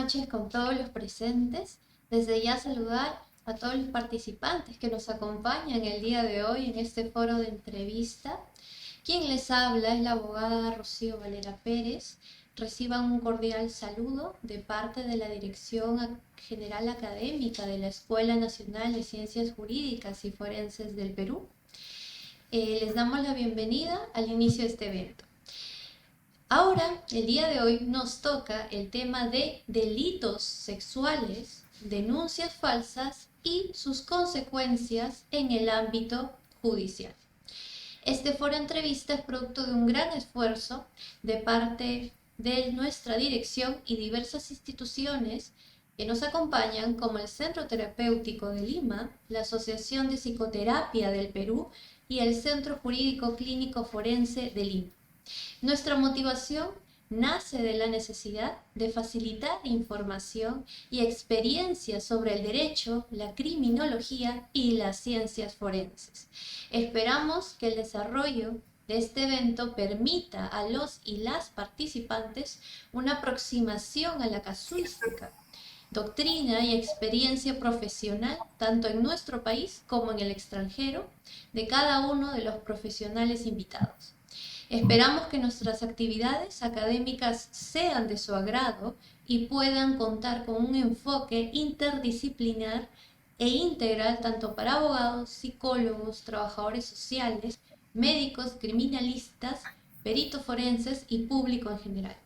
noches con todos los presentes. Desde ya saludar a todos los participantes que nos acompañan el día de hoy en este foro de entrevista. Quien les habla es la abogada Rocío Valera Pérez. Reciban un cordial saludo de parte de la Dirección General Académica de la Escuela Nacional de Ciencias Jurídicas y Forenses del Perú. Les damos la bienvenida al inicio de este evento. Ahora, el día de hoy, nos toca el tema de delitos sexuales, denuncias falsas y sus consecuencias en el ámbito judicial. Este foro entrevista es producto de un gran esfuerzo de parte de nuestra dirección y diversas instituciones que nos acompañan, como el Centro Terapéutico de Lima, la Asociación de Psicoterapia del Perú y el Centro Jurídico Clínico Forense de Lima. Nuestra motivación nace de la necesidad de facilitar información y experiencia sobre el derecho, la criminología y las ciencias forenses. Esperamos que el desarrollo de este evento permita a los y las participantes una aproximación a la casuística, doctrina y experiencia profesional, tanto en nuestro país como en el extranjero, de cada uno de los profesionales invitados. Esperamos que nuestras actividades académicas sean de su agrado y puedan contar con un enfoque interdisciplinar e integral tanto para abogados, psicólogos, trabajadores sociales, médicos, criminalistas, peritos forenses y público en general.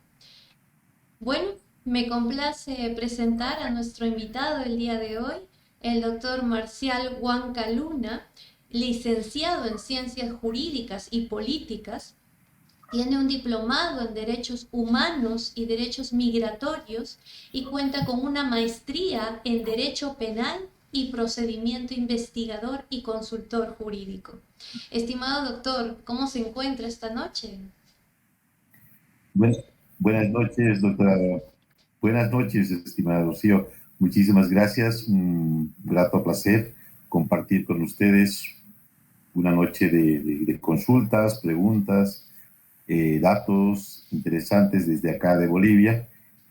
Bueno, me complace presentar a nuestro invitado el día de hoy, el doctor Marcial Huanca Luna, licenciado en Ciencias Jurídicas y Políticas. Tiene un diplomado en Derechos Humanos y Derechos Migratorios y cuenta con una maestría en Derecho Penal y Procedimiento Investigador y Consultor Jurídico. Estimado doctor, ¿cómo se encuentra esta noche? Bueno, buenas noches, doctora. Buenas noches, estimada Rocío. Muchísimas gracias. Un grato placer compartir con ustedes una noche de consultas, preguntas, datos interesantes desde acá de Bolivia.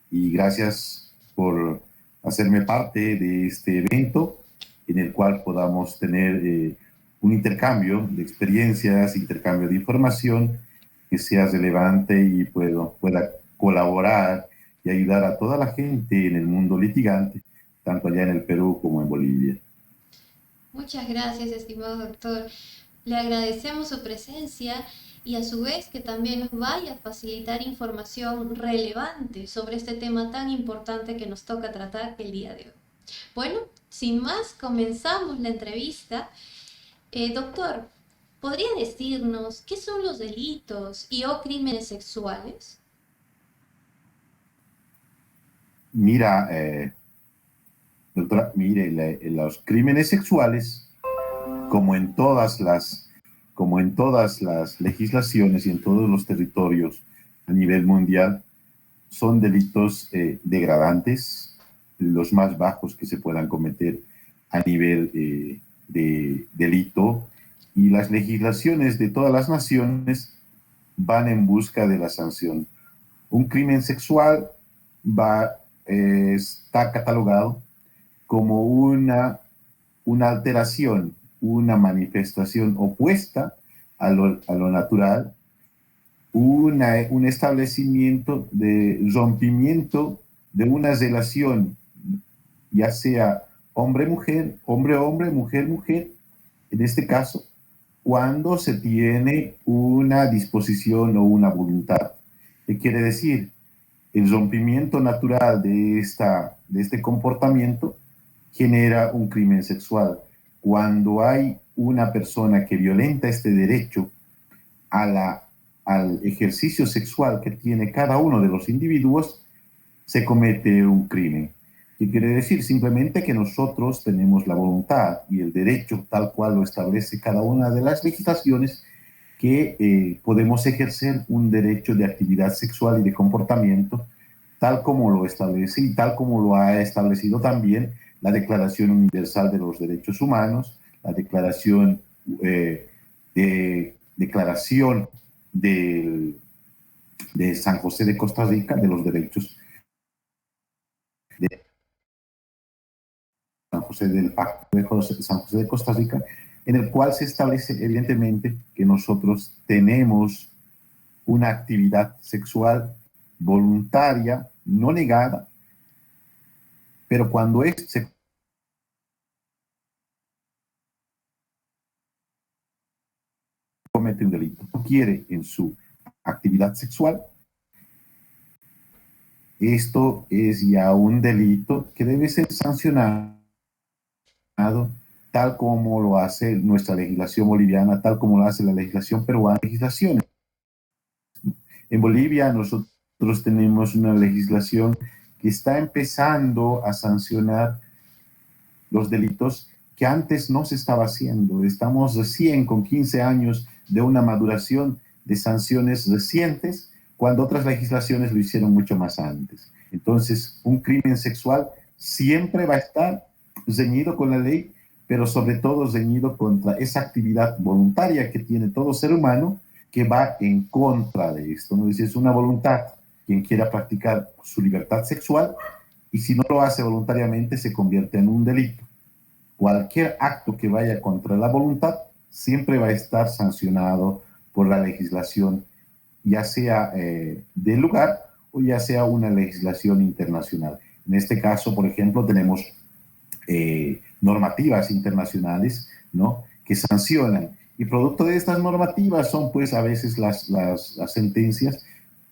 Y gracias por hacerme parte de este evento en el cual podamos tener un intercambio de experiencias, intercambio de información que sea relevante y pueda colaborar y ayudar a toda la gente en el mundo litigante, tanto allá en el Perú como en Bolivia. Muchas gracias, estimado doctor. Le agradecemos su presencia y a su vez que también nos vaya a facilitar información relevante sobre este tema tan importante que nos toca tratar el día de hoy. Bueno, sin más, comenzamos la entrevista. Doctor, ¿podría decirnos qué son los delitos y o crímenes sexuales? Mira, doctora, mire, los crímenes sexuales, como en todas las legislaciones y en todos los territorios a nivel mundial, son delitos degradantes, los más bajos que se puedan cometer a nivel de delito, y las legislaciones de todas las naciones van en busca de la sanción. Un crimen sexual está catalogado como una alteración, una manifestación opuesta a lo natural, un establecimiento de rompimiento de una relación, ya sea hombre-mujer, hombre-hombre, mujer-mujer, en este caso, cuando se tiene una disposición o una voluntad. ¿Qué quiere decir? El rompimiento natural de este comportamiento genera un crimen sexual. Cuando hay una persona que violenta este derecho al ejercicio sexual que tiene cada uno de los individuos, se comete un crimen. ¿Qué quiere decir? Simplemente que nosotros tenemos la voluntad y el derecho, tal cual lo establece cada una de las legislaciones, que podemos ejercer un derecho de actividad sexual y de comportamiento, tal como lo establece y tal como lo ha establecido también la Declaración Universal de los Derechos Humanos, la Declaración de San José de Costa Rica de los Derechos San José del Pacto de San José de Costa Rica, en el cual se establece evidentemente que nosotros tenemos una actividad sexual voluntaria, no negada, pero cuando se comete un delito, no quiere en su actividad sexual, esto es ya un delito que debe ser sancionado tal como lo hace nuestra legislación boliviana, tal como lo hace la legislación peruana, legislaciones. En Bolivia nosotros tenemos una legislación que está empezando a sancionar los delitos que antes no se estaba haciendo. Estamos recién con 15 años de una maduración de sanciones recientes, cuando otras legislaciones lo hicieron mucho más antes. Entonces, un crimen sexual siempre va a estar ceñido con la ley, pero sobre todo ceñido contra esa actividad voluntaria que tiene todo ser humano que va en contra de esto, ¿no? Es una voluntad, quien quiera practicar su libertad sexual, y si no lo hace voluntariamente se convierte en un delito. Cualquier acto que vaya contra la voluntad siempre va a estar sancionado por la legislación, ya sea del lugar o ya sea una legislación internacional. En este caso, por ejemplo, tenemos normativas internacionales, ¿no?, que sancionan. Y producto de estas normativas son, pues, a veces las sentencias,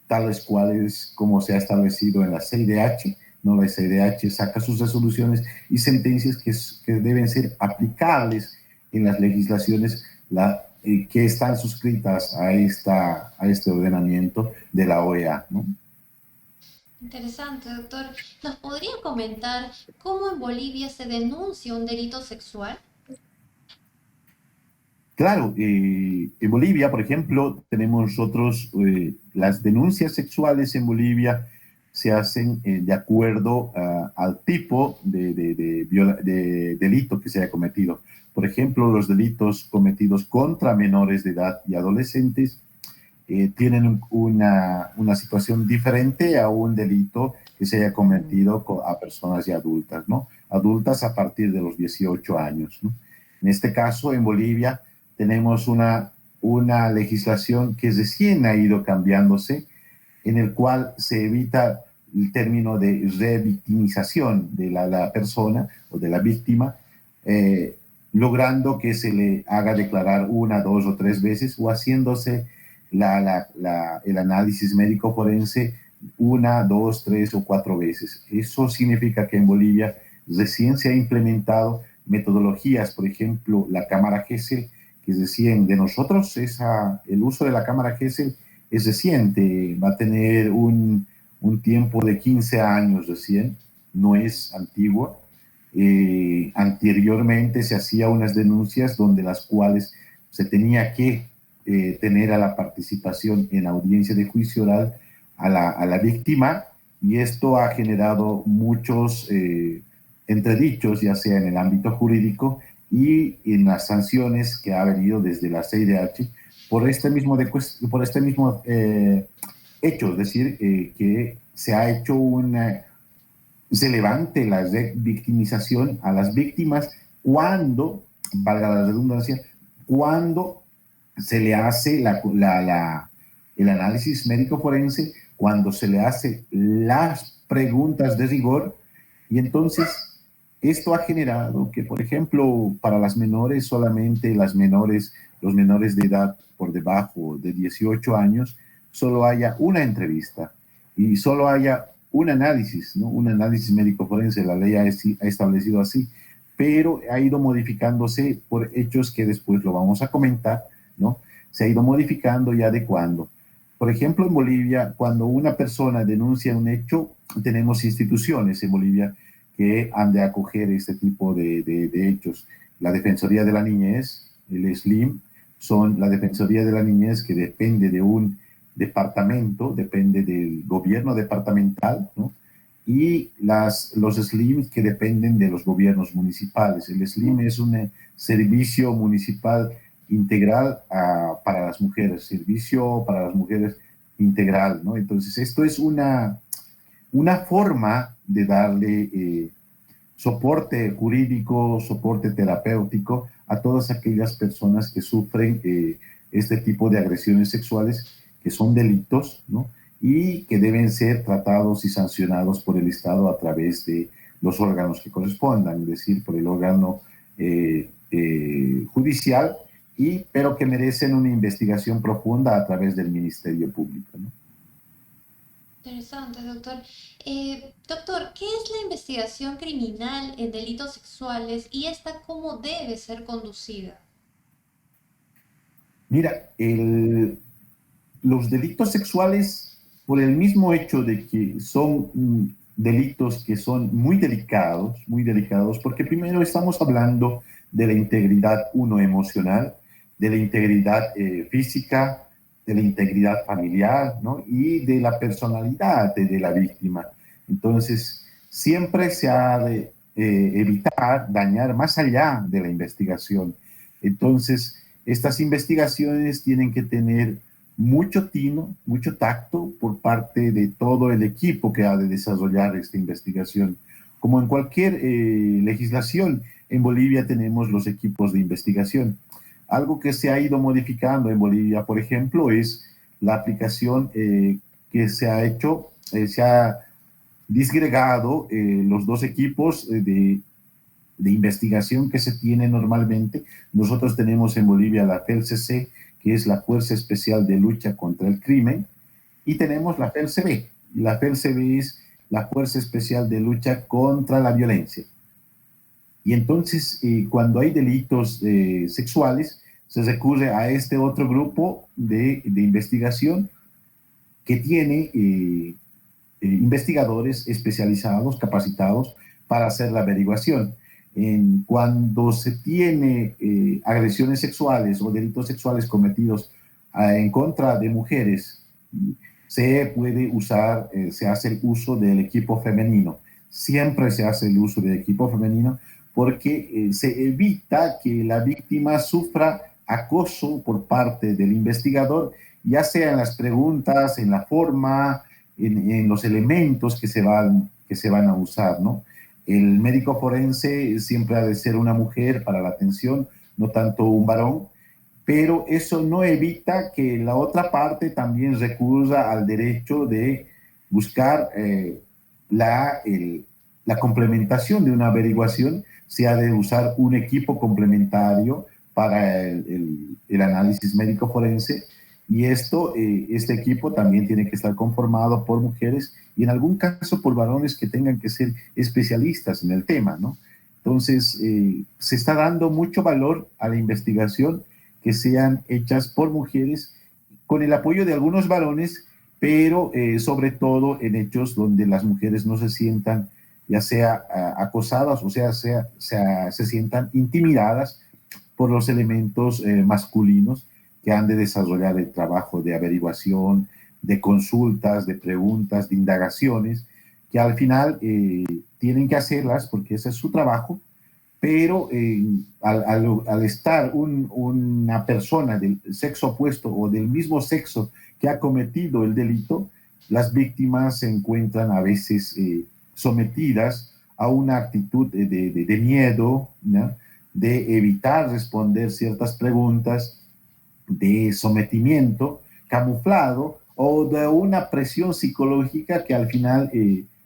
tales cuales como se ha establecido en la CIDH, ¿no? La CIDH saca sus resoluciones y sentencias que deben ser aplicables en las legislaciones que están suscritas a este ordenamiento de la OEA, ¿no? Interesante, doctor. ¿Nos podría comentar cómo en Bolivia se denuncia un delito sexual? Claro, en Bolivia, por ejemplo, tenemos nosotros las denuncias sexuales en Bolivia se hacen de acuerdo al tipo de delito que se haya cometido. Por ejemplo, los delitos cometidos contra menores de edad y adolescentes tienen una situación diferente a un delito que se haya cometido a personas ya adultas, ¿no? Adultas a partir de los 18 años, ¿no? En este caso, en Bolivia, tenemos una legislación que recién ha ido cambiándose, en el cual se evita el término de revictimización de la persona o de la víctima, logrando que se le haga declarar una, dos o tres veces o haciéndose el análisis médico forense una, dos, tres o cuatro veces. Eso significa que en Bolivia recién se ha implementado metodologías, por ejemplo, la cámara Gesell, que es recién de nosotros, el uso de la cámara Gesell es reciente, va a tener un tiempo de 15 años recién, no es antigua. Anteriormente se hacía unas denuncias donde las cuales se tenía que tener a la participación en audiencia de juicio oral a la víctima, y esto ha generado muchos entredichos, ya sea en el ámbito jurídico y en las sanciones que ha venido desde la CIDH por este mismo hecho, es decir, que se ha hecho se levante la victimización a las víctimas cuando, valga la redundancia, cuando se le hace el análisis médico forense, cuando se le hace las preguntas de rigor, y entonces esto ha generado que, por ejemplo, para las menores, solamente los menores de edad por debajo de 18 años, solo haya una entrevista y solo haya un análisis, ¿no? Un análisis médico forense. La ley ha establecido así, pero ha ido modificándose por hechos que después lo vamos a comentar, ¿no? Se ha ido modificando y adecuando. Por ejemplo, en Bolivia, cuando una persona denuncia un hecho, tenemos instituciones en Bolivia que han de acoger este tipo de hechos. La Defensoría de la Niñez, el SLIM, son la Defensoría de la Niñez, que depende de un departamento, depende del gobierno departamental, ¿no? Y los SLIM que dependen de los gobiernos municipales. El SLIM es un servicio municipal integral para las mujeres, servicio para las mujeres integral, ¿no? Entonces, esto es una forma de darle soporte jurídico, soporte terapéutico a todas aquellas personas que sufren este tipo de agresiones sexuales, que son delitos, ¿no? Y que deben ser tratados y sancionados por el Estado a través de los órganos que correspondan, es decir, por el órgano judicial, pero que merecen una investigación profunda a través del Ministerio Público, ¿no? Interesante, doctor. Doctor, ¿qué es la investigación criminal en delitos sexuales y esta cómo debe ser conducida? Mira, los delitos sexuales, por el mismo hecho de que son delitos que son muy delicados, porque primero estamos hablando de la integridad emocional, de la integridad física, de la integridad familiar, ¿no? Y de la personalidad de la víctima. Entonces, siempre se ha de evitar dañar más allá de la investigación. Entonces, estas investigaciones tienen que tener mucho tino, mucho tacto por parte de todo el equipo que ha de desarrollar esta investigación. Como en cualquier legislación, en Bolivia tenemos los equipos de investigación. Algo que se ha ido modificando en Bolivia, por ejemplo, es la aplicación que se ha hecho, se ha disgregado los dos equipos de investigación que se tiene normalmente. Nosotros tenemos en Bolivia la FELCC, que es la Fuerza Especial de Lucha contra el Crimen, y tenemos la FELCB. La FELCB es la Fuerza Especial de Lucha contra la Violencia. Y entonces, cuando hay delitos sexuales, se recurre a este otro grupo de investigación que tiene investigadores especializados, capacitados para hacer la averiguación. Cuando se tiene agresiones sexuales o delitos sexuales cometidos en contra de mujeres, se puede usar, se hace el uso del equipo femenino. Siempre se hace el uso del equipo femenino porque se evita que la víctima sufra acoso por parte del investigador, ya sea en las preguntas, en la forma, en los elementos que se van a usar, ¿no? El médico forense siempre ha de ser una mujer para la atención, no tanto un varón, pero eso no evita que la otra parte también recurra al derecho de buscar la complementación de una averiguación, se ha de usar un equipo complementario para el análisis médico forense, y este equipo también tiene que estar conformado por mujeres y en algún caso por varones que tengan que ser especialistas en el tema, ¿no? Entonces, se está dando mucho valor a la investigación que sean hechas por mujeres con el apoyo de algunos varones, pero sobre todo en hechos donde las mujeres no se sientan ya sea acosadas o se sientan intimidadas por los elementos masculinos que han de desarrollar el trabajo de averiguación, de consultas, de preguntas, de indagaciones, que al final tienen que hacerlas porque ese es su trabajo, pero al estar una persona del sexo opuesto o del mismo sexo que ha cometido el delito, las víctimas se encuentran a veces sometidas a una actitud de miedo, ¿no? De evitar responder ciertas preguntas, de sometimiento camuflado o de una presión psicológica que al final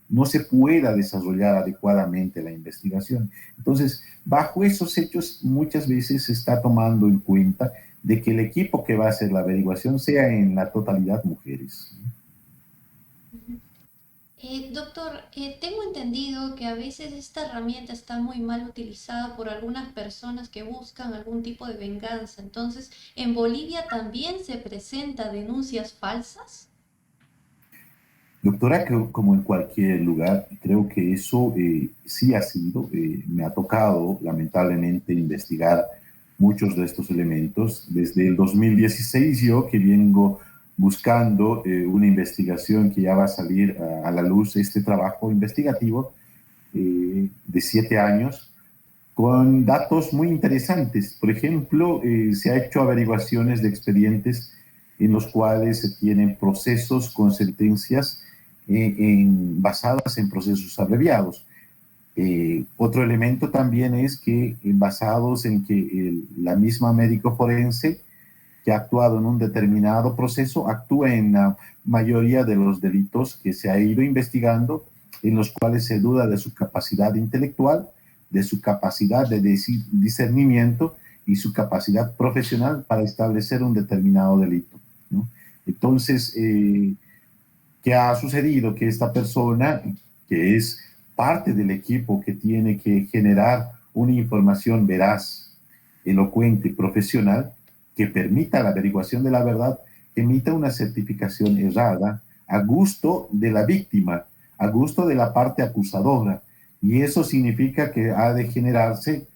no se pueda desarrollar adecuadamente la investigación. Entonces, bajo esos hechos, muchas veces se está tomando en cuenta de que el equipo que va a hacer la averiguación sea en la totalidad mujeres. Doctor, tengo entendido que a veces esta herramienta está muy mal utilizada por algunas personas que buscan algún tipo de venganza. Entonces, ¿en Bolivia también se presentan denuncias falsas? Doctora, como en cualquier lugar, creo que eso sí ha sido, me ha tocado lamentablemente investigar muchos de estos elementos. Desde el 2016 yo que vengo buscando una investigación que ya va a salir a la luz, este trabajo investigativo de 7 años, con datos muy interesantes. Por ejemplo, se ha hecho averiguaciones de expedientes en los cuales se tienen procesos con sentencias basadas en procesos abreviados. Otro elemento también es que basados en que la misma médico forense que ha actuado en un determinado proceso actúa en la mayoría de los delitos que se ha ido investigando, en los cuales se duda de su capacidad intelectual, de su capacidad de discernimiento y su capacidad profesional para establecer un determinado delito, ¿no? Entonces, ¿qué ha sucedido? Que esta persona, que es parte del equipo que tiene que generar una información veraz, elocuente, profesional, que permita la averiguación de la verdad, emita una certificación errada a gusto de la víctima, a gusto de la parte acusadora. Y eso significa que ha de generarse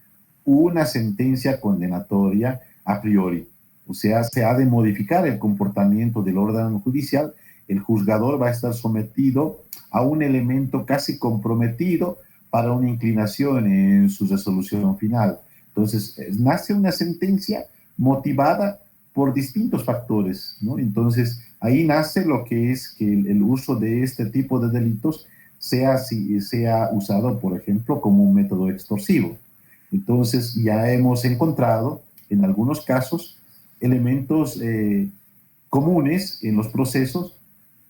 una sentencia condenatoria a priori. O sea, se ha de modificar el comportamiento del órgano judicial. El juzgador va a estar sometido a un elemento casi comprometido para una inclinación en su resolución final. Entonces, nace una sentencia motivada por distintos factores, ¿no? Entonces, ahí nace lo que es que el uso de este tipo de delitos sea usado, por ejemplo, como un método extorsivo. Entonces, ya hemos encontrado, en algunos casos, elementos comunes en los procesos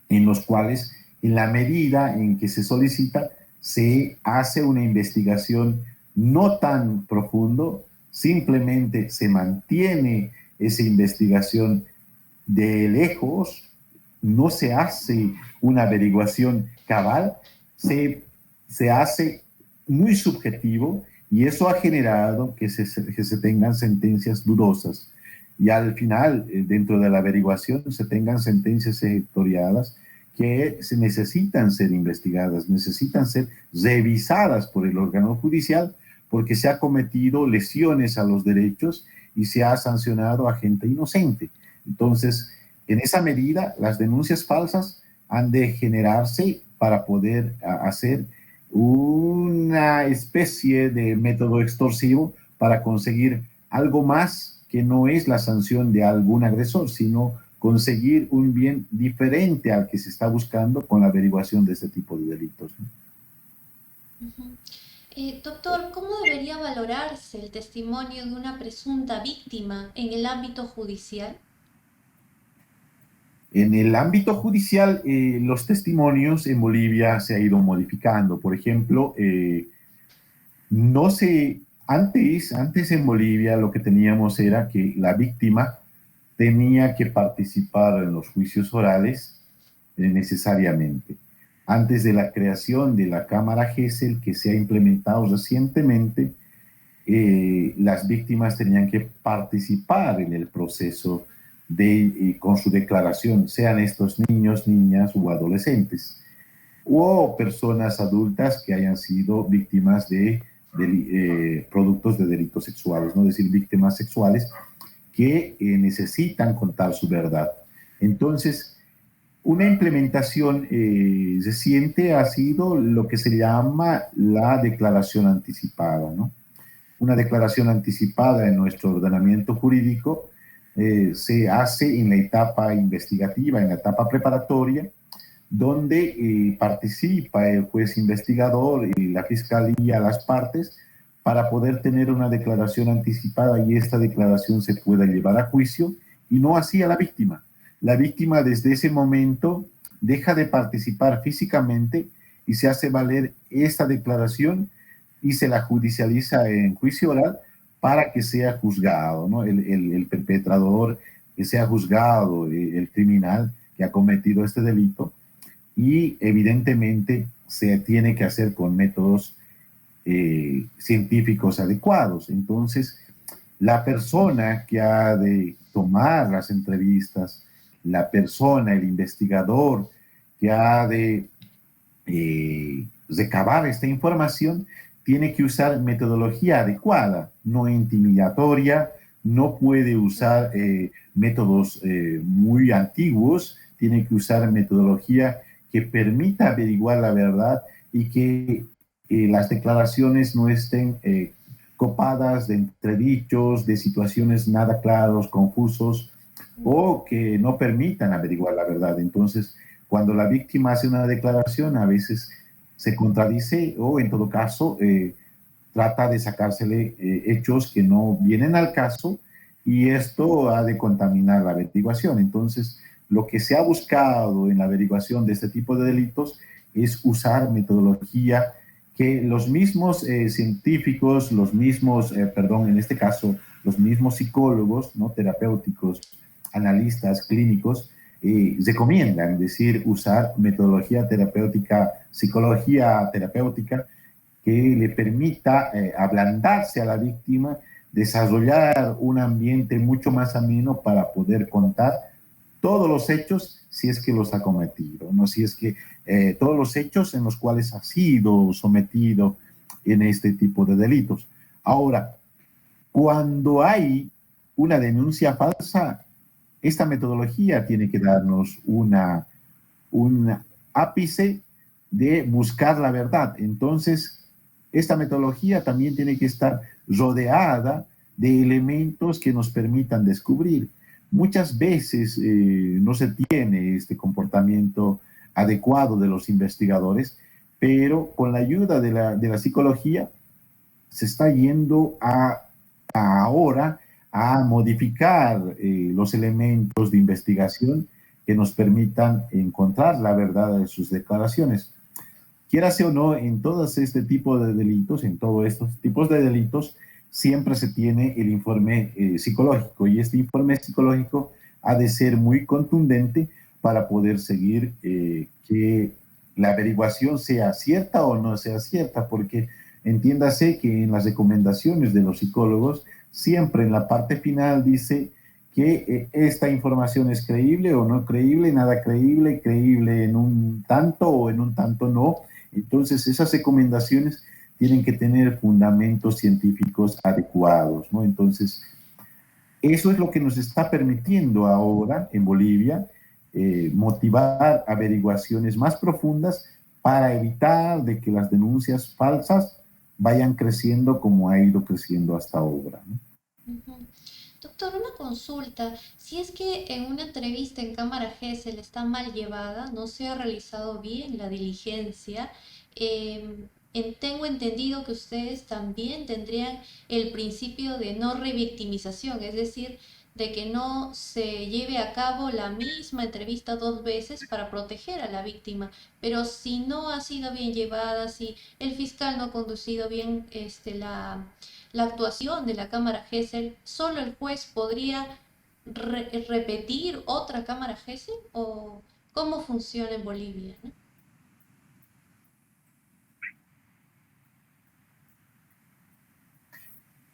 en los cuales, en la medida en que se solicita, se hace una investigación no tan profundo, simplemente se mantiene esa investigación de lejos, no se hace una averiguación cabal, se hace muy subjetivo y eso ha generado que se tengan sentencias dudosas. Y al final, dentro de la averiguación, se tengan sentencias ejecutoriadas que se necesitan ser investigadas, necesitan ser revisadas por el órgano judicial porque se ha cometido lesiones a los derechos y se ha sancionado a gente inocente. Entonces, en esa medida, las denuncias falsas han de generarse para poder hacer una especie de método extorsivo para conseguir algo más que no es la sanción de algún agresor, sino conseguir un bien diferente al que se está buscando con la averiguación de este tipo de delitos, ¿no? Doctor, ¿cómo debería valorarse el testimonio de una presunta víctima en el ámbito judicial? En el ámbito judicial, los testimonios en Bolivia se ha ido modificando. Por ejemplo, no sé, antes en Bolivia lo que teníamos era que la víctima tenía que participar en los juicios orales necesariamente. Antes de la creación de la Cámara GESEL, que se ha implementado recientemente, las víctimas tenían que participar en el proceso con su declaración, sean estos niños, niñas o adolescentes, o personas adultas que hayan sido víctimas de productos de delitos sexuales, ¿no? Es decir, víctimas sexuales que necesitan contar su verdad. Entonces, una implementación reciente ha sido lo que se llama la declaración anticipada, ¿no? Una declaración anticipada en nuestro ordenamiento jurídico se hace en la etapa investigativa, en la etapa preparatoria, donde participa el juez investigador y la fiscalía, las partes, para poder tener una declaración anticipada y esta declaración se pueda llevar a juicio y no así a la víctima. La víctima desde ese momento deja de participar físicamente y se hace valer esta declaración y se la judicializa en juicio oral para que sea juzgado, ¿no? El perpetrador, que sea juzgado, el criminal que ha cometido este delito, y evidentemente se tiene que hacer con métodos científicos adecuados. Entonces, la persona que ha de tomar las entrevistas, la persona, el investigador que ha de recabar esta información, tiene que usar metodología adecuada, no intimidatoria, no puede usar métodos muy antiguos, tiene que usar metodología que permita averiguar la verdad y que las declaraciones no estén copadas de entredichos, de situaciones nada claros, confusos, o que no permitan averiguar la verdad. Entonces, cuando la víctima hace una declaración, a veces se contradice o en todo caso trata de sacársele hechos que no vienen al caso y esto ha de contaminar la averiguación. Entonces, lo que se ha buscado en la averiguación de este tipo de delitos es usar metodología que los mismos científicos, los mismos, perdón, en este caso, los mismos psicólogos, ¿no? Terapéuticos, analistas, clínicos, recomiendan, es decir, usar metodología terapéutica, psicología terapéutica, que le permita ablandarse a la víctima, desarrollar un ambiente mucho más ameno para poder contar todos los hechos si es que los ha cometido, ¿no? Si es que todos los hechos en los cuales ha sido sometido en este tipo de delitos. Ahora, cuando hay una denuncia falsa, esta metodología tiene que darnos un ápice de buscar la verdad. Entonces, esta metodología también tiene que estar rodeada de elementos que nos permitan descubrir. Muchas veces no se tiene este comportamiento adecuado de los investigadores, pero con la ayuda de la psicología se está yendo ahora a modificar los elementos de investigación que nos permitan encontrar la verdad de sus declaraciones. Quierase o no, en todos este tipo de delitos, en todos estos tipos de delitos, siempre se tiene el informe psicológico y este informe psicológico ha de ser muy contundente para poder seguir que la averiguación sea cierta o no sea cierta, porque entiéndase que en las recomendaciones de los psicólogos siempre en la parte final dice que esta información es creíble o no creíble, nada creíble, creíble en un tanto o en un tanto no. Entonces esas recomendaciones tienen que tener fundamentos científicos adecuados, ¿no? Entonces, eso es lo que nos está permitiendo ahora en Bolivia motivar averiguaciones más profundas para evitar de que las denuncias falsas vayan creciendo como ha ido creciendo hasta ahora, ¿no? Ujú. Doctor, una consulta. Si es que en una entrevista en cámara GESEL está mal llevada, no se ha realizado bien la diligencia, tengo entendido que ustedes también tendrían el principio de no revictimización, es decir, de que no se lleve a cabo la misma entrevista dos veces para proteger a la víctima. Pero si no ha sido bien llevada, si el fiscal no ha conducido bien la actuación de la cámara GESEL, ¿solo el juez podría repetir otra cámara GESEL o cómo funciona en Bolivia, ¿no?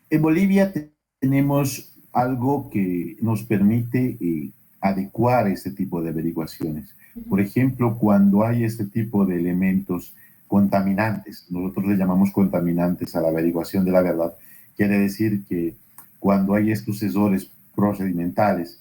En Bolivia tenemos algo que nos permite adecuar este tipo de averiguaciones. Por Ujú. ejemplo, cuando hay este tipo de elementos contaminantes, nosotros le llamamos contaminantes a la averiguación de la verdad, quiere decir que cuando hay estos errores procedimentales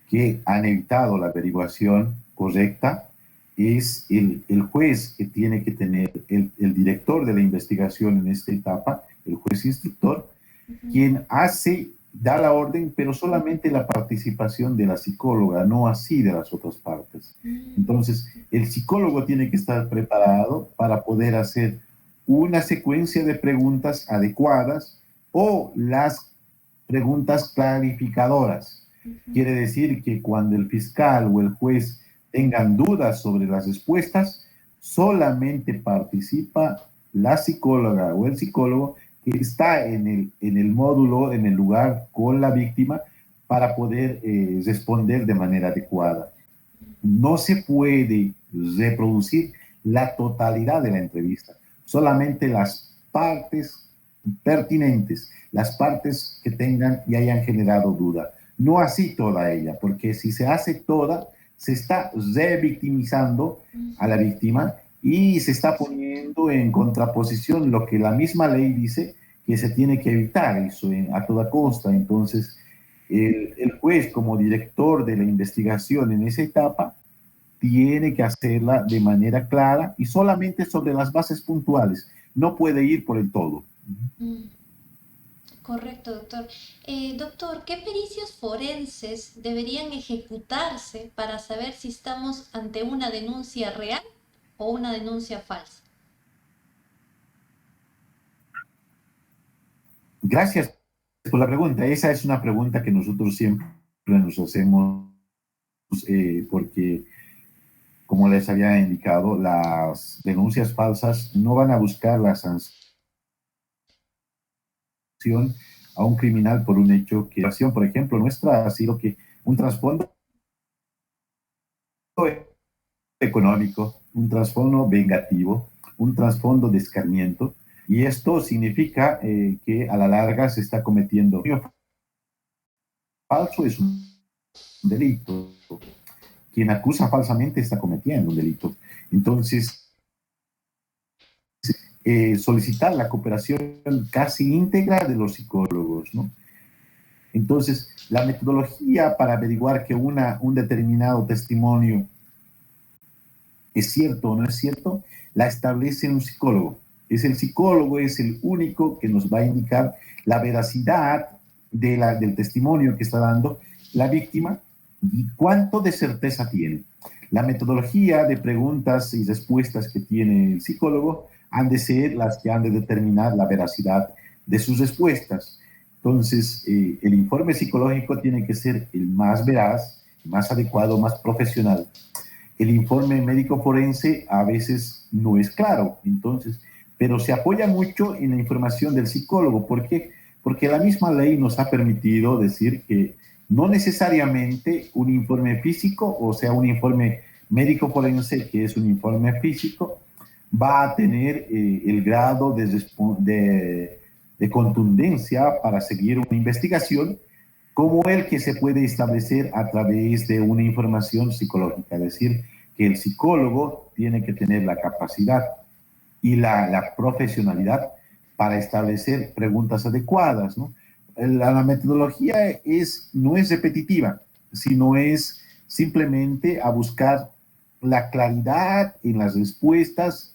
que han evitado la averiguación correcta, es el juez que tiene que tener, el director de la investigación en esta etapa, el juez instructor, Ujú. quien hace, da la orden, pero solamente la participación de la psicóloga, no así de las otras partes. Mm. Entonces, el psicólogo tiene que estar preparado para poder hacer una secuencia de preguntas adecuadas o las preguntas clarificadoras. Ujú. Quiere decir que cuando el fiscal o el juez tengan dudas sobre las respuestas, solamente participa la psicóloga o el psicólogo que está en el módulo, en el lugar con la víctima para poder responder de manera adecuada. No se puede reproducir la totalidad de la entrevista, solamente las partes pertinentes, las partes que tengan y hayan generado duda. No así toda ella, porque si se hace toda, se está revictimizando a la Ujú. víctima y se está poniendo en contraposición lo que la misma ley dice que se tiene que evitar eso a toda costa. Entonces, el juez como director de la investigación en esa etapa tiene que hacerla de manera clara y solamente sobre las bases puntuales. No puede ir por el todo. Mm. Correcto, doctor. Doctor, ¿qué pericias forenses deberían ejecutarse para saber si estamos ante una denuncia real o una denuncia falsa? Gracias por la pregunta. Esa es una pregunta que nosotros siempre nos hacemos porque, como les había indicado, las denuncias falsas no van a buscar la sanción a un criminal por un hecho que, por ejemplo, nuestra ha sido que un trasfondo económico, un trasfondo vengativo, un trasfondo de escarmiento, y esto significa que a la larga se está cometiendo falso es un delito. Quien acusa falsamente está cometiendo un delito. Entonces, solicitar la cooperación casi íntegra de los psicólogos, ¿no? Entonces, la metodología para averiguar que un determinado testimonio es cierto o no es cierto, la establece un psicólogo. El psicólogo es el único que nos va a indicar la veracidad del testimonio que está dando la víctima y cuánto de certeza tiene. La metodología de preguntas y respuestas que tiene el psicólogo han de ser las que han de determinar la veracidad de sus respuestas. Entonces, el informe psicológico tiene que ser el más veraz, más adecuado, más profesional. El informe médico forense a veces no es claro, entonces, pero se apoya mucho en la información del psicólogo. ¿Por qué? Porque la misma ley nos ha permitido decir que no necesariamente un informe físico, o sea, un informe médico forense, que es un informe físico, va a tener el grado de contundencia para seguir una investigación como el que se puede establecer a través de una información psicológica. Es decir, que el psicólogo tiene que tener la capacidad y la profesionalidad para establecer preguntas adecuadas, ¿no? La metodología no es repetitiva, sino es simplemente a buscar la claridad en las respuestas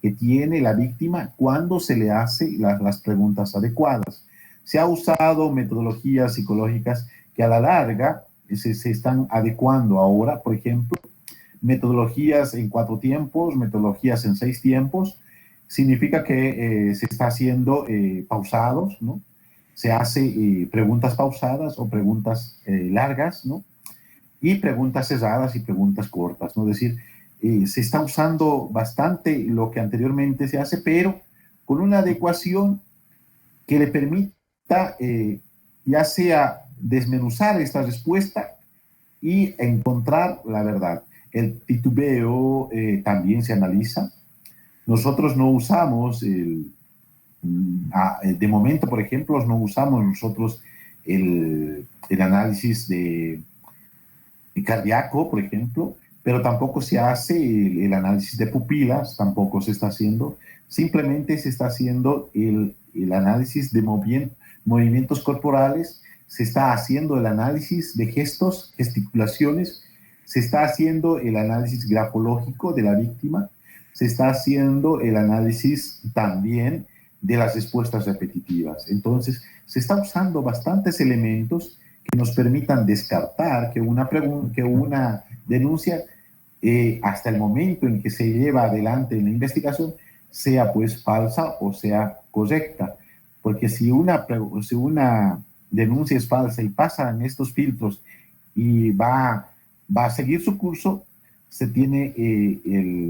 que tiene la víctima cuando se le hace las preguntas adecuadas. Se ha usado metodologías psicológicas que a la larga se están adecuando ahora, por ejemplo, metodologías en 4 tiempos, metodologías en 6 tiempos, significa que se está haciendo pausados, ¿no? Se hace preguntas pausadas o preguntas largas, ¿no? Y preguntas cerradas y preguntas cortas, ¿no? Es decir, se está usando bastante lo que anteriormente se hace, pero con una adecuación que le permita ya sea desmenuzar esta respuesta y encontrar la verdad. El titubeo también se analiza. Nosotros no usamos, de momento, por ejemplo, no usamos nosotros el análisis de cardíaco, por ejemplo, pero tampoco se hace el análisis de pupilas, tampoco se está haciendo. Simplemente se está haciendo el análisis de movimientos corporales, se está haciendo el análisis de gestos, gesticulaciones, se está haciendo el análisis grafológico de la víctima, se está haciendo el análisis también de las respuestas repetitivas. Entonces, se está usando bastantes elementos que nos permitan descartar que una denuncia, hasta el momento en que se lleva adelante la investigación, sea pues falsa o sea correcta. Porque si una denuncia es falsa y pasan estos filtros y va a seguir su curso, se tiene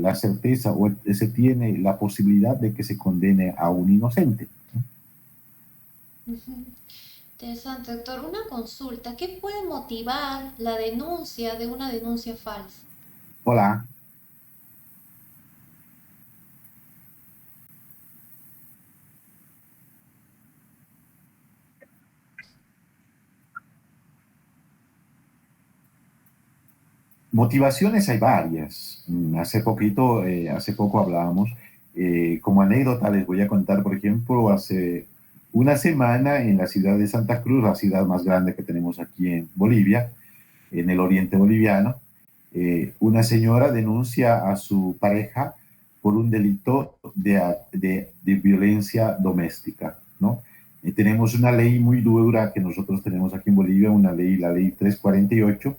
la certeza o se tiene la posibilidad de que se condene a un inocente. Interesante, doctor. Una consulta. ¿Qué puede motivar la denuncia de una denuncia falsa? Hola. Motivaciones hay varias. Hace poco hablábamos. Como anécdota les voy a contar, por ejemplo, hace una semana en la ciudad de Santa Cruz, la ciudad más grande que tenemos aquí en Bolivia, en el oriente boliviano, una señora denuncia a su pareja por un delito de violencia doméstica, ¿no? tenemos una ley muy dura que nosotros tenemos aquí en Bolivia, una ley, la ley 348,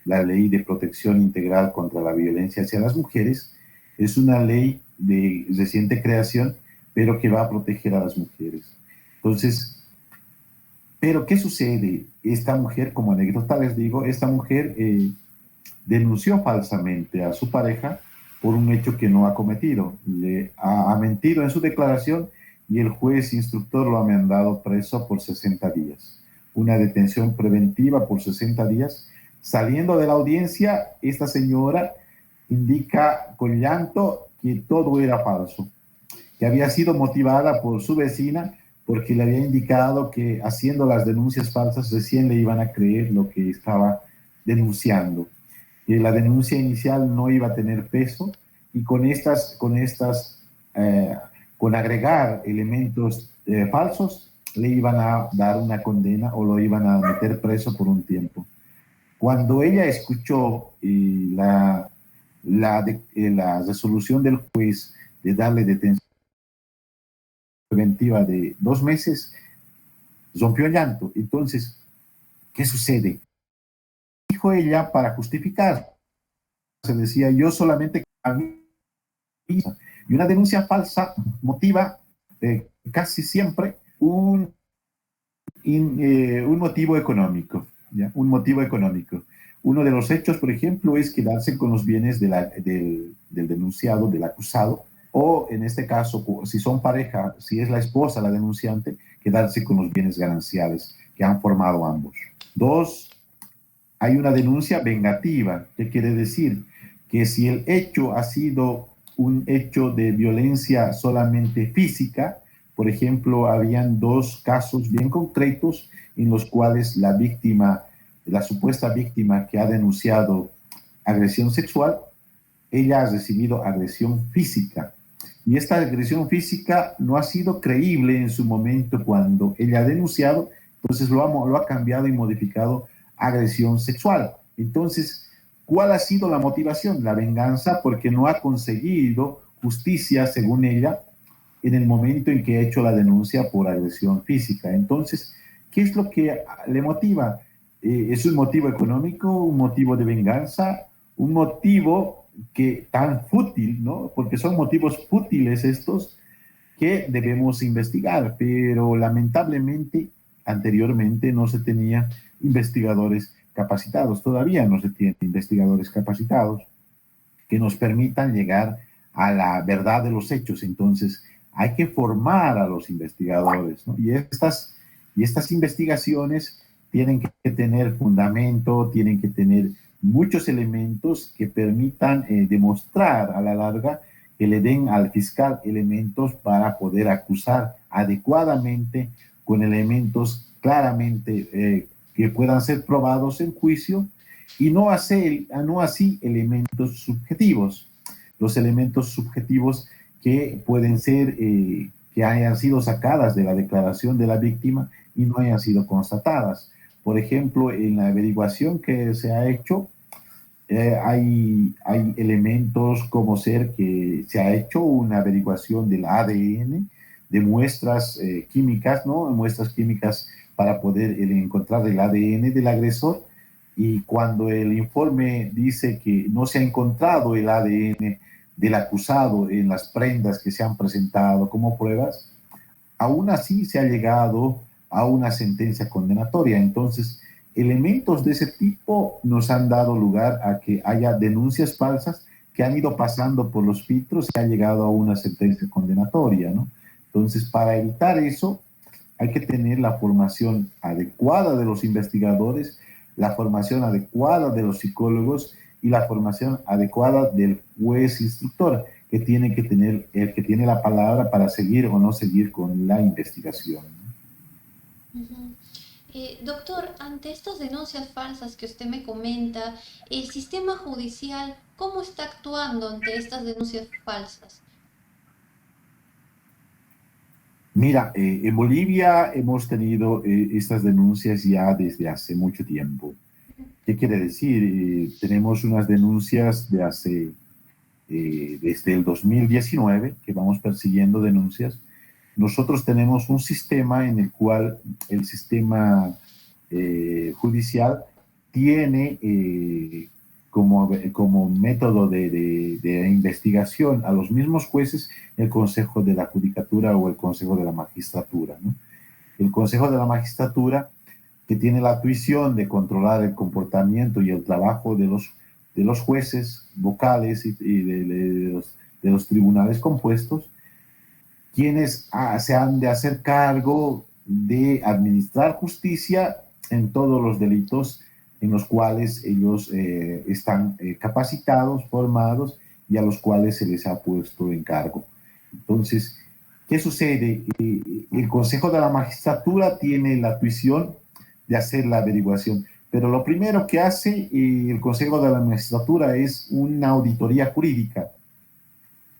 la ley de protección integral contra la violencia hacia las mujeres. Es una ley de reciente creación, pero que va a proteger a las mujeres. Entonces, pero ¿qué sucede? Esta mujer, como anécdota les digo, esta mujer denunció falsamente a su pareja por un hecho que no ha cometido. Le ha mentido en su declaración y el juez instructor lo ha mandado preso por 60 días. Una detención preventiva por 60 días. Saliendo de la audiencia, esta señora indica con llanto que todo era falso, que había sido motivada por su vecina porque le había indicado que haciendo las denuncias falsas recién le iban a creer lo que estaba denunciando. La denuncia inicial no iba a tener peso y con agregar elementos falsos, le iban a dar una condena o lo iban a meter preso por un tiempo. Cuando ella escuchó la resolución del juez de darle detención preventiva de 2 meses, rompió el llanto. Entonces, ¿qué sucede? Dijo ella para justificar. Se decía, yo solamente... Y una denuncia falsa motiva casi siempre un motivo económico, ¿ya? Un motivo económico. Uno de los hechos, por ejemplo, es quedarse con los bienes del denunciado, del acusado, o en este caso, si son pareja, si es la esposa la denunciante, quedarse con los bienes gananciales que han formado ambos. 2, hay una denuncia vengativa, que quiere decir que si el hecho ha sido un hecho de violencia solamente física, por ejemplo, habían 2 casos bien concretos en los cuales la víctima, la supuesta víctima que ha denunciado agresión sexual, ella ha recibido agresión física. Y esta agresión física no ha sido creíble en su momento cuando ella ha denunciado, entonces lo ha cambiado y modificado a agresión sexual. Entonces, ¿cuál ha sido la motivación? La venganza, porque no ha conseguido justicia, según ella, en el momento en que ha hecho la denuncia por agresión física. Entonces, ¿qué es lo que le motiva? ¿Es un motivo económico, un motivo de venganza, un motivo que tan fútil, ¿no? Porque son motivos fútiles estos que debemos investigar, pero lamentablemente anteriormente no se tenía investigadores capacitados, todavía no se tienen investigadores capacitados que nos permitan llegar a la verdad de los hechos. Entonces, hay que formar a los investigadores, ¿no? Y estas investigaciones tienen que tener fundamento, tienen que tener muchos elementos que permitan demostrar a la larga, que le den al fiscal elementos para poder acusar adecuadamente, con elementos claramente que puedan ser probados en juicio, y no así elementos subjetivos. Los elementos subjetivos que pueden ser, que hayan sido sacadas de la declaración de la víctima y no hayan sido constatadas. Por ejemplo, en la averiguación que se ha hecho, hay elementos como ser que se ha hecho una averiguación del ADN, de muestras químicas, ¿no? Muestras químicas para poder encontrar el ADN del agresor, y cuando el informe dice que no se ha encontrado el ADN del acusado en las prendas que se han presentado como pruebas, aún así se ha llegado a una sentencia condenatoria. Entonces, elementos de ese tipo nos han dado lugar a que haya denuncias falsas que han ido pasando por los filtros y ha llegado a una sentencia condenatoria, ¿no? Entonces, para evitar eso, hay que tener la formación adecuada de los investigadores, la formación adecuada de los psicólogos y la formación adecuada del juez instructor, que tiene que tener, el que tiene la palabra para seguir o no seguir con la investigación. Doctor, ante estas denuncias falsas que usted me comenta, ¿el sistema judicial cómo está actuando ante estas denuncias falsas? Mira, en Bolivia hemos tenido estas denuncias ya desde hace mucho tiempo. ¿Qué quiere decir? Tenemos unas denuncias desde el 2019, que vamos persiguiendo denuncias, nosotros tenemos un sistema en el cual el sistema judicial tiene como método de investigación a los mismos jueces el Consejo de la Judicatura o el Consejo de la Magistratura, ¿no? El Consejo de la Magistratura, que tiene la tuición de controlar el comportamiento y el trabajo de los jueces vocales y de los tribunales compuestos, quienes se han de hacer cargo de administrar justicia en todos los delitos en los cuales ellos están capacitados, formados y a los cuales se les ha puesto en cargo. Entonces, ¿qué sucede? El Consejo de la Magistratura tiene la tuición de hacer la averiguación, pero lo primero que hace el Consejo de la Magistratura es una auditoría jurídica.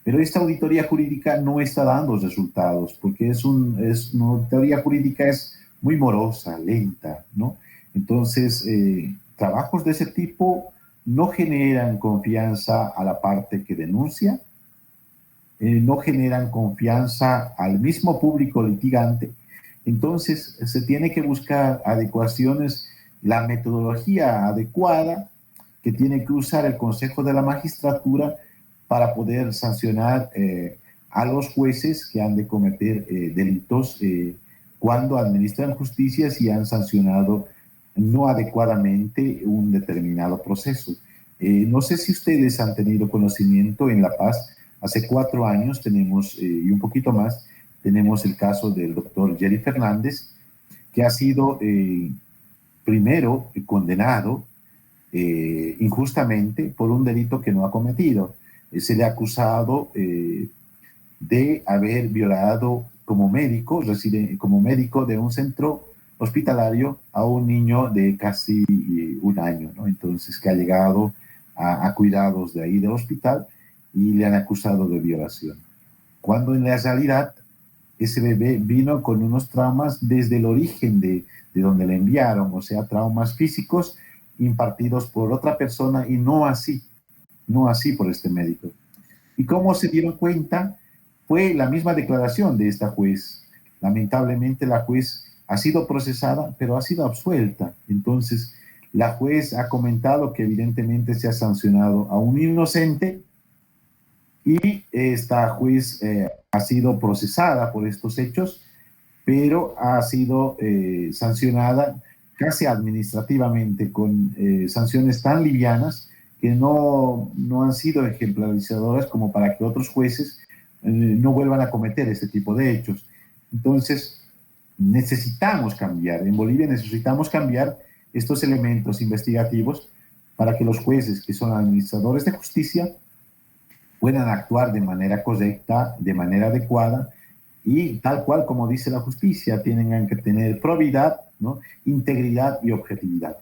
Pero esta auditoría jurídica no está dando resultados, porque una auditoría jurídica es muy morosa, lenta, ¿no? Entonces, trabajos de ese tipo no generan confianza a la parte que denuncia, no generan confianza al mismo público litigante. Entonces, se tiene que buscar adecuaciones, la metodología adecuada que tiene que usar el Consejo de la Magistratura para poder sancionar a los jueces que han de cometer delitos cuando administran justicia si han sancionado no adecuadamente un determinado proceso. No sé si ustedes han tenido conocimiento en La Paz. Hace 4 años tenemos, y un poquito más, tenemos el caso del doctor Jerry Fernández, que ha sido primero condenado injustamente por un delito que no ha cometido. Se le ha acusado de haber violado como médico de un centro hospitalario a un niño de casi 1 año, ¿no? Entonces, que ha llegado a cuidados de ahí del hospital y le han acusado de violación. Cuando en la realidad ese bebé vino con unos traumas desde el origen de donde le enviaron, o sea, traumas físicos impartidos por otra persona y no así por este médico. ¿Y cómo se dieron cuenta? Fue la misma declaración de esta juez. Lamentablemente la juez ha sido procesada, pero ha sido absuelta. Entonces, la juez ha comentado que evidentemente se ha sancionado a un inocente y esta juez ha sido procesada por estos hechos, pero ha sido sancionada casi administrativamente con sanciones tan livianas que no han sido ejemplarizadoras como para que otros jueces no vuelvan a cometer este tipo de hechos. Entonces, necesitamos cambiar. En Bolivia necesitamos cambiar estos elementos investigativos para que los jueces, que son administradores de justicia, puedan actuar de manera correcta, de manera adecuada y tal cual como dice la justicia, tienen que tener probidad, ¿no? Integridad y objetividad.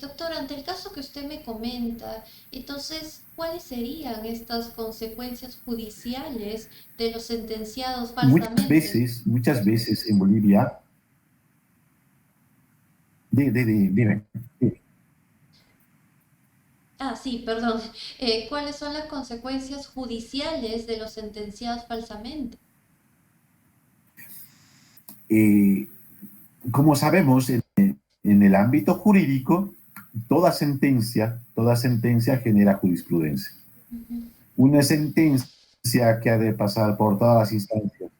Doctor, ante el caso que usted me comenta, entonces, ¿cuáles serían estas consecuencias judiciales de los sentenciados falsamente? Muchas veces en Bolivia, dime. Ah, sí, perdón. ¿Cuáles son las consecuencias judiciales de los sentenciados falsamente? Como sabemos, en el ámbito jurídico, toda sentencia genera jurisprudencia. Ujú. Una sentencia que ha de pasar por todas las instancias.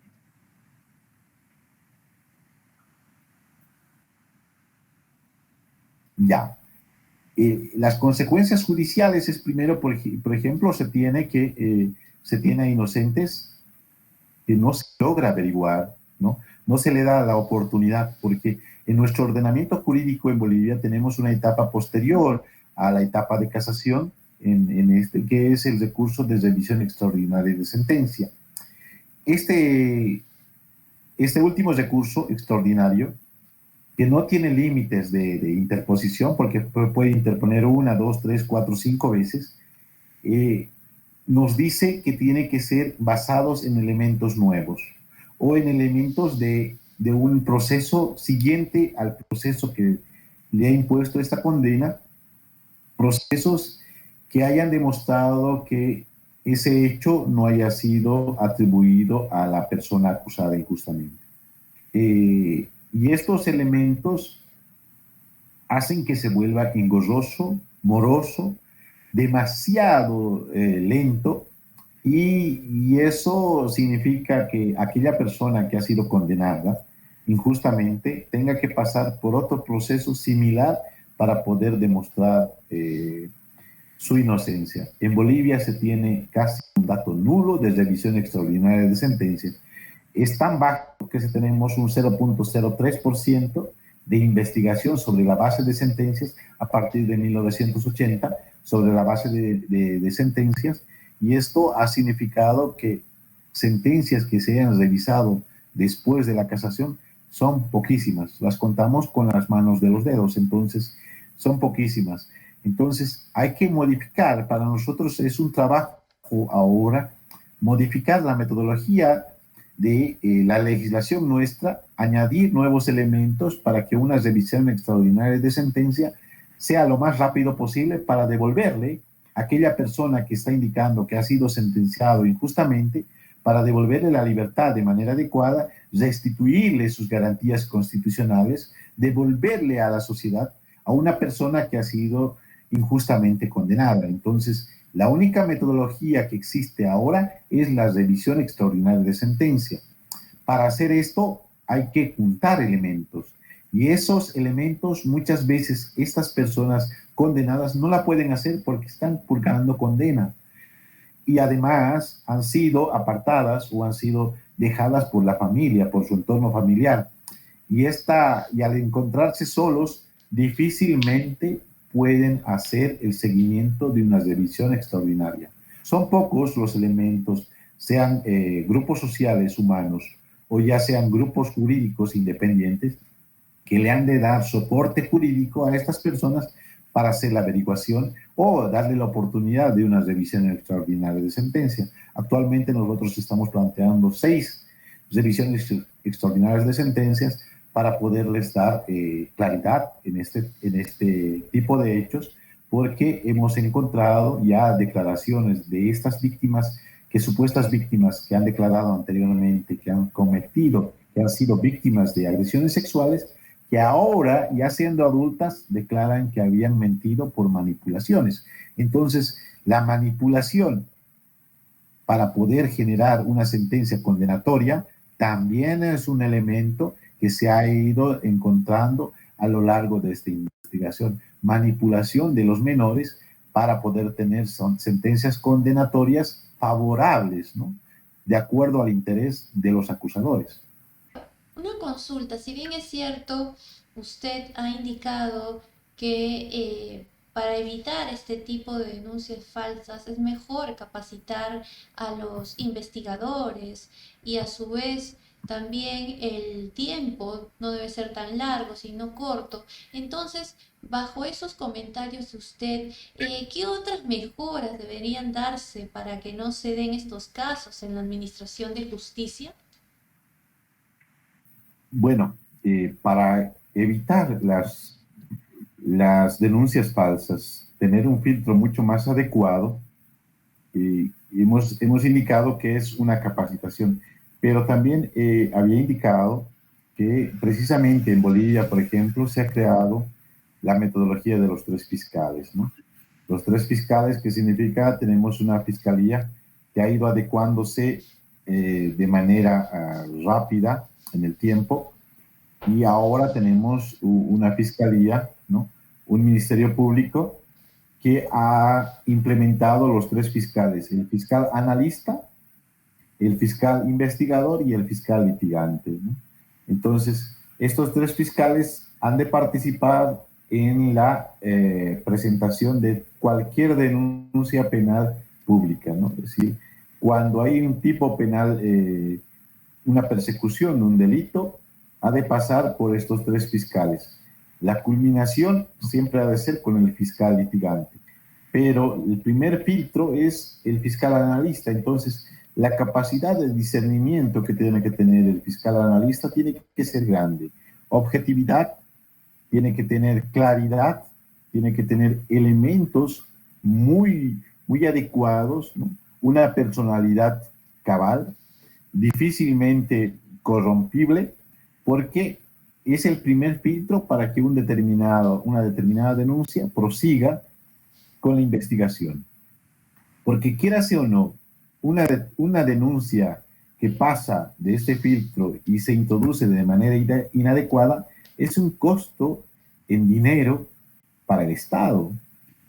Ya. Las consecuencias judiciales es primero, por ejemplo, se tiene a inocentes que no se logra averiguar, ¿no? No se le da la oportunidad, porque en nuestro ordenamiento jurídico en Bolivia tenemos una etapa posterior a la etapa de casación, que es el recurso de revisión extraordinaria de sentencia. Este último recurso extraordinario, que no tiene límites de interposición, porque puede interponer 1, 2, 3, 4, 5 veces, nos dice que tiene que ser basados en elementos nuevos o en elementos de un proceso siguiente al proceso que le ha impuesto esta condena, procesos que hayan demostrado que ese hecho no haya sido atribuido a la persona acusada injustamente. Y estos elementos hacen que se vuelva engorroso, moroso, demasiado lento, y eso significa que aquella persona que ha sido condenada injustamente tenga que pasar por otro proceso similar para poder demostrar su inocencia. En Bolivia se tiene casi un dato nulo de revisión extraordinaria de sentencias. Es tan bajo que tenemos un 0.03% de investigación sobre la base de sentencias a partir de 1980, sobre la base de sentencias, y esto ha significado que sentencias que se hayan revisado después de la casación son poquísimas, las contamos con las manos de los dedos, entonces son poquísimas. Entonces hay que modificar, para nosotros es un trabajo ahora, modificar la metodología de la legislación nuestra, añadir nuevos elementos para que una revisión extraordinaria de sentencia sea lo más rápido posible para devolverle a aquella persona que está indicando que ha sido sentenciado injustamente, para devolverle la libertad de manera adecuada, restituirle sus garantías constitucionales, devolverle a la sociedad a una persona que ha sido injustamente condenada. Entonces, la única metodología que existe ahora es la revisión extraordinaria de sentencia. Para hacer esto hay que juntar elementos, y esos elementos muchas veces estas personas condenadas no la pueden hacer porque están purgando condena, y además han sido apartadas o han sido dejadas por la familia, por su entorno familiar. Y al encontrarse solos, difícilmente pueden hacer el seguimiento de una revisión extraordinaria. Son pocos los elementos, sean grupos sociales humanos o ya sean grupos jurídicos independientes, que le han de dar soporte jurídico a estas personas para hacer la averiguación o darle la oportunidad de una revisión extraordinaria de sentencia. Actualmente nosotros estamos planteando 6 revisiones extraordinarias de sentencias para poderles dar claridad en este tipo de hechos, porque hemos encontrado ya declaraciones de estas víctimas, que supuestas víctimas que han declarado anteriormente, que han cometido, que han sido víctimas de agresiones sexuales, que ahora, ya siendo adultas, declaran que habían mentido por manipulaciones. Entonces, la manipulación para poder generar una sentencia condenatoria también es un elemento que se ha ido encontrando a lo largo de esta investigación. Manipulación de los menores para poder tener sentencias condenatorias favorables, ¿no?, de acuerdo al interés de los acusadores. Una consulta, si bien es cierto, usted ha indicado que para evitar este tipo de denuncias falsas es mejor capacitar a los investigadores, y a su vez también el tiempo no debe ser tan largo, sino corto. Entonces, bajo esos comentarios de usted, ¿qué otras mejoras deberían darse para que no se den estos casos en la administración de justicia? Bueno, para evitar las denuncias falsas, tener un filtro mucho más adecuado, hemos indicado que es una capacitación, pero también había indicado que precisamente en Bolivia, por ejemplo, se ha creado la metodología de los 3 fiscales, ¿no? Los 3 fiscales, que significa, tenemos una fiscalía que ha ido adecuándose de manera rápida en el tiempo, y ahora tenemos una fiscalía, ¿no?, un ministerio público que ha implementado los 3 fiscales: el fiscal analista, el fiscal investigador y el fiscal litigante, ¿no? Entonces, estos 3 fiscales han de participar en la presentación de cualquier denuncia penal pública, ¿no? Es decir, cuando hay un tipo penal, una persecución, un delito, ha de pasar por estos 3 fiscales. La culminación siempre ha de ser con el fiscal litigante, pero el primer filtro es el fiscal analista. Entonces, la capacidad de discernimiento que tiene que tener el fiscal analista tiene que ser grande. Objetividad, tiene que tener claridad, tiene que tener elementos muy, muy adecuados, ¿no?, una personalidad cabal, difícilmente corrompible, porque es el primer filtro para que una determinada denuncia prosiga con la investigación. Porque quierase o no, una denuncia que pasa de este filtro y se introduce de manera inadecuada es un costo en dinero para el Estado.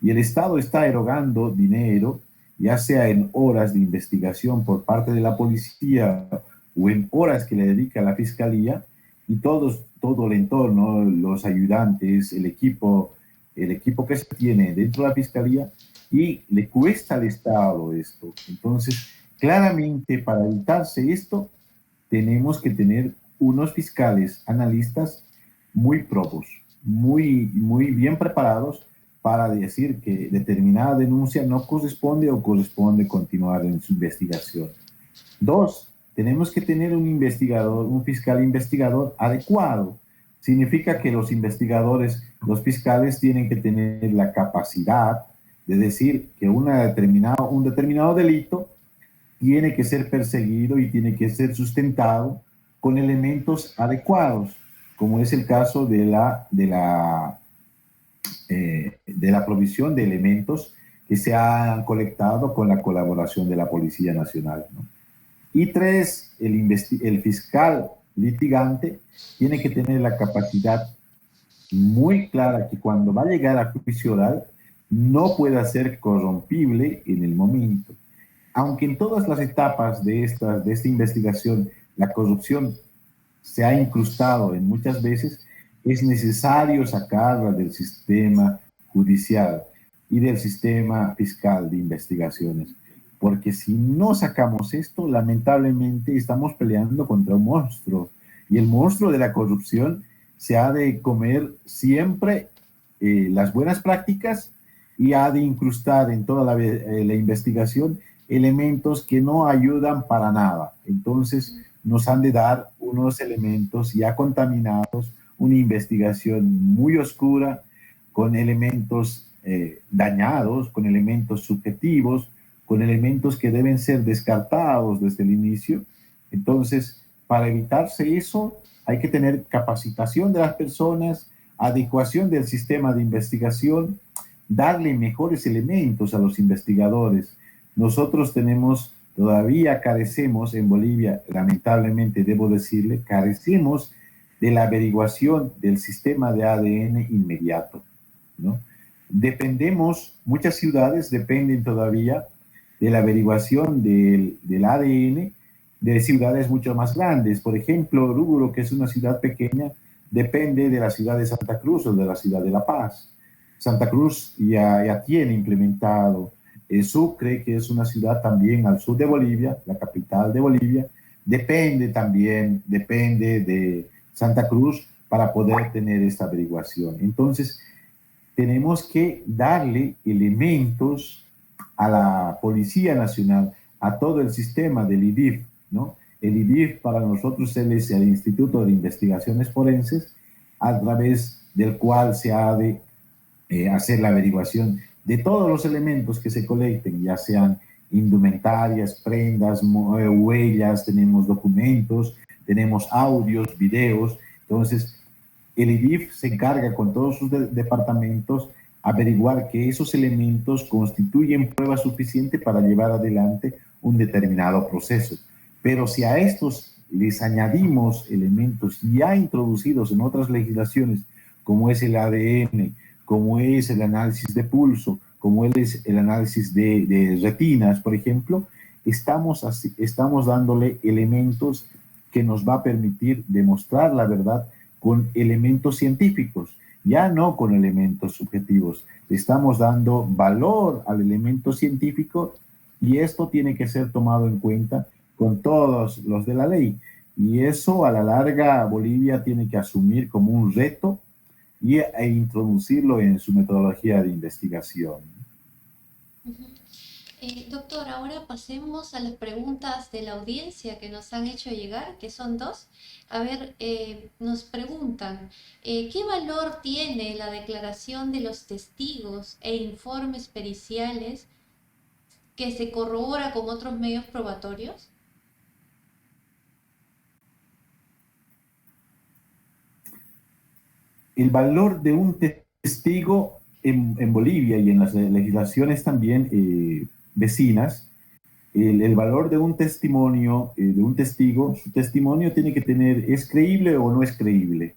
Y el Estado está erogando dinero, ya sea en horas de investigación por parte de la policía o en horas que le dedica la fiscalía, y todo el entorno, los ayudantes, el equipo que se tiene dentro de la fiscalía, y le cuesta al Estado esto. Entonces, claramente para evitarse esto, tenemos que tener unos fiscales analistas muy probos, muy bien preparados para decir que determinada denuncia no corresponde o corresponde continuar en su investigación. Dos, tenemos que tener un investigador, un fiscal investigador adecuado. Significa que los investigadores, los fiscales tienen que tener la capacidad de decir que un determinado delito tiene que ser perseguido y tiene que ser sustentado con elementos adecuados, como es el caso de la provisión de elementos que se han colectado con la colaboración de la Policía Nacional, ¿no? Y tres, el fiscal litigante tiene que tener la capacidad muy clara que cuando va a llegar a juicio oral no pueda ser corrompible en el momento. Aunque en todas las etapas de esta investigación la corrupción se ha incrustado en muchas veces, es necesario sacarla del sistema judicial y del sistema fiscal de investigaciones. Porque si no sacamos esto, lamentablemente estamos peleando contra un monstruo. Y el monstruo de la corrupción se ha de comer siempre las buenas prácticas y ha de incrustar en toda la investigación elementos que no ayudan para nada. Entonces, nos han de dar unos elementos ya contaminados, una investigación muy oscura, con elementos dañados, con elementos subjetivos, con elementos que deben ser descartados desde el inicio. Entonces, para evitarse eso, hay que tener capacitación de las personas, adecuación del sistema de investigación, darle mejores elementos a los investigadores. Nosotros todavía carecemos en Bolivia, lamentablemente debo decirle, carecemos de la averiguación del sistema de ADN inmediato, ¿no? Muchas ciudades dependen todavía de la averiguación del ADN de ciudades mucho más grandes. Por ejemplo, Oruro, que es una ciudad pequeña, depende de la ciudad de Santa Cruz o de la ciudad de La Paz. Santa Cruz ya tiene implementado. Sucre, que es una ciudad también al sur de Bolivia, la capital de Bolivia, depende de Santa Cruz para poder tener esta averiguación. Entonces, tenemos que darle elementos a la Policía Nacional, a todo el sistema del IDIF, ¿no? El IDIF para nosotros es el Instituto de Investigaciones Forenses, a través del cual se ha de hacer la averiguación de todos los elementos que se colecten, ya sean indumentarias, prendas, huellas, tenemos documentos, tenemos audios, videos. Entonces, el IDIF se encarga con todos sus departamentos averiguar que esos elementos constituyen prueba suficiente para llevar adelante un determinado proceso. Pero si a estos les añadimos elementos ya introducidos en otras legislaciones, como es el ADN, como es el análisis de pulso, como es el análisis de retinas, por ejemplo, estamos dándole elementos que nos va a permitir demostrar la verdad con elementos científicos, ya no con elementos subjetivos. Estamos dando valor al elemento científico y esto tiene que ser tomado en cuenta con todos los de la ley. Y eso a la larga Bolivia tiene que asumir como un reto e introducirlo en su metodología de investigación. Doctor, ahora pasemos a las preguntas de la audiencia que nos han hecho llegar, que son dos. A ver, nos preguntan, ¿qué valor tiene la declaración de los testigos e informes periciales que se corrobora con otros medios probatorios? El valor de un testigo en Bolivia y en las legislaciones también vecinas, el valor de un testimonio, de un testigo, su testimonio tiene que tener, ¿es creíble o no es creíble?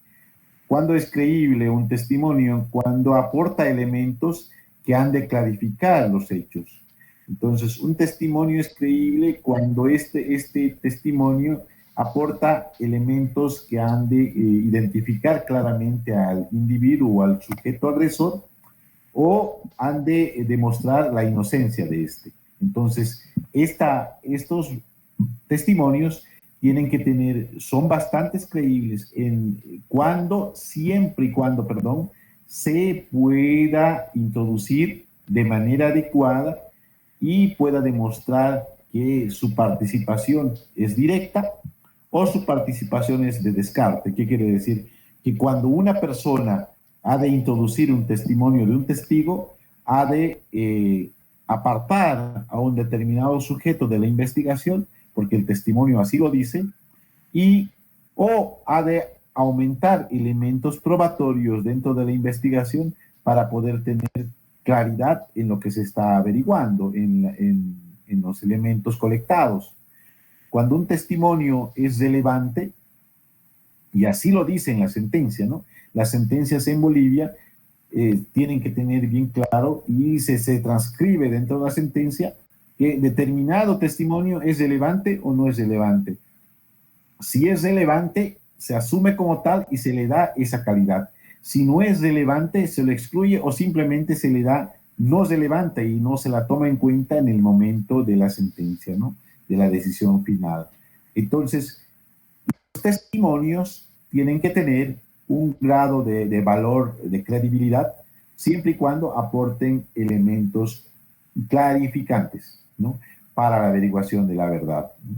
¿Cuándo es creíble un testimonio? Cuando aporta elementos que han de clarificar los hechos. Entonces, un testimonio es creíble cuando este testimonio aporta elementos que han de identificar claramente al individuo o al sujeto agresor o han de demostrar la inocencia de este. Entonces, estos testimonios tienen que tener, son bastante creíbles en cuando, siempre y cuando, perdón, se pueda introducir de manera adecuada y pueda demostrar que su participación es directa o su participación es de descarte. ¿Qué quiere decir? Que cuando una persona ha de introducir un testimonio de un testigo, ha de apartar a un determinado sujeto de la investigación, porque el testimonio así lo dice, y o ha de aumentar elementos probatorios dentro de la investigación para poder tener claridad en lo que se está averiguando, en los elementos colectados. Cuando un testimonio es relevante, y así lo dice en la sentencia, ¿no? Las sentencias en Bolivia tienen que tener bien claro y se transcribe dentro de la sentencia que determinado testimonio es relevante o no es relevante. Si es relevante, se asume como tal y se le da esa calidad. Si no es relevante, se lo excluye o simplemente se le da no relevante y no se la toma en cuenta en el momento de la sentencia, ¿no? De la decisión final. Entonces, los testimonios tienen que tener un grado de valor, de credibilidad, siempre y cuando aporten elementos clarificantes, ¿no? Para la averiguación de la verdad, ¿no?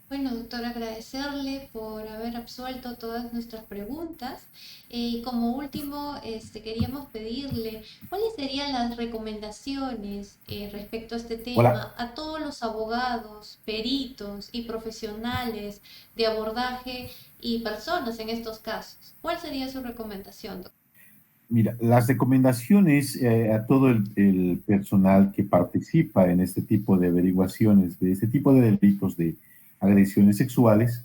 Bueno, doctor, agradecerle por haber absuelto todas nuestras preguntas. Y como último, queríamos pedirle cuáles serían las recomendaciones respecto a este Hola. tema a todos los abogados, peritos y profesionales de abordaje y personas en estos casos. ¿Cuál sería su recomendación, doctor? Mira, las recomendaciones a todo el personal que participa en este tipo de averiguaciones, de este tipo de delitos de agresiones sexuales,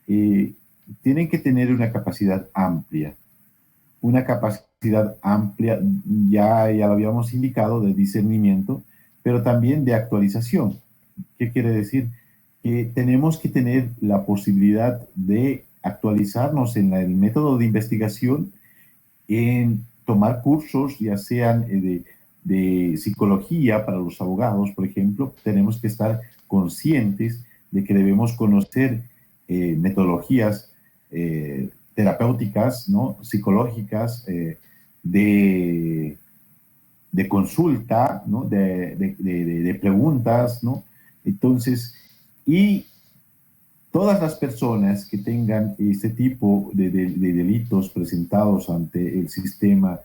eh, tienen que tener una capacidad amplia, ya lo habíamos indicado, de discernimiento, pero también de actualización. ¿Qué quiere decir? Que tenemos que tener la posibilidad de actualizarnos en el método de investigación, en tomar cursos, ya sean de psicología para los abogados, por ejemplo. Tenemos que estar conscientes de que debemos conocer metodologías terapéuticas, ¿no? Psicológicas, de, de consulta, ¿no? De preguntas, ¿no? Entonces, y todas las personas que tengan este tipo de delitos presentados ante el sistema